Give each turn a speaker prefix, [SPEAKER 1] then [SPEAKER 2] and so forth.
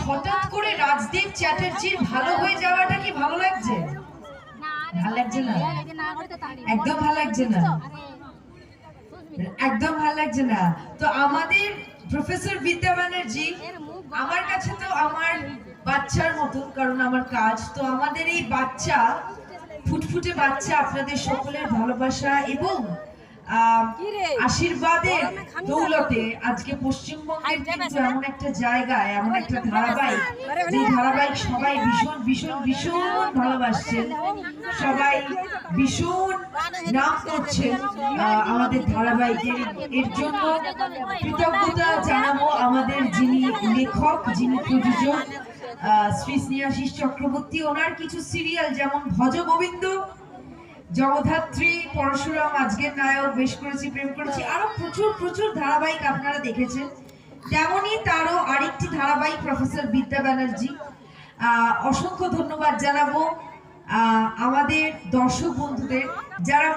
[SPEAKER 1] হঠাৎ করে রাজদীপ চ্যাটার্জির ভালো হয়ে যাওয়াটা কি ভালো লাগছে? ভালো লাগছে না, একদম ভালো লাগছে না, একদম ভালো লাগছে না। তো আমাদের প্রফেসর বিদ্যা ব্যানার্জি আমার কাছে তো আমার বাচ্চার মতন, কারণ আমার কাজ তো। আমাদের এই বাচ্চা, ফুটফুটে বাচ্চা, আপনাদের সকলের ভালোবাসা এবং আশীর্বাদের দৌলতে আজকে পশ্চিমবঙ্গের কিন্তু এমন একটা জায়গায়, এমন একটা ধারাবাহিক, যে ধারাবাহিক সবাই ভীষণ ভীষণ ভীষণ ভালোবাসছেন, সবাই ভীষণ নাম করছেন আমাদের ধারাবাহিকের। এর জন্য কৃতজ্ঞতা জানাবো আমাদের যিনি লেখক, যিনি প্রযোজক, শ্রী স্নেহাশিস চক্রবর্তী। ওনার কিছু সিরিয়াল যেমন ভজ গোবিন্দ, জগদ্ধাত্রী, পরশুরাম, আজকের নায়ক, বেশ করেছি, প্রেম করেছি, আরো প্রচুর প্রচুর ধারাবাহিক আপনারা দেখেছেন। তেমনই তারও আরেকটি ধারাবাহিক প্রফেসর বিদ্যা ব্যানার্জি। অসংখ্য ধন্যবাদ জানাবো আমাদের দর্শক বন্ধুদের যারা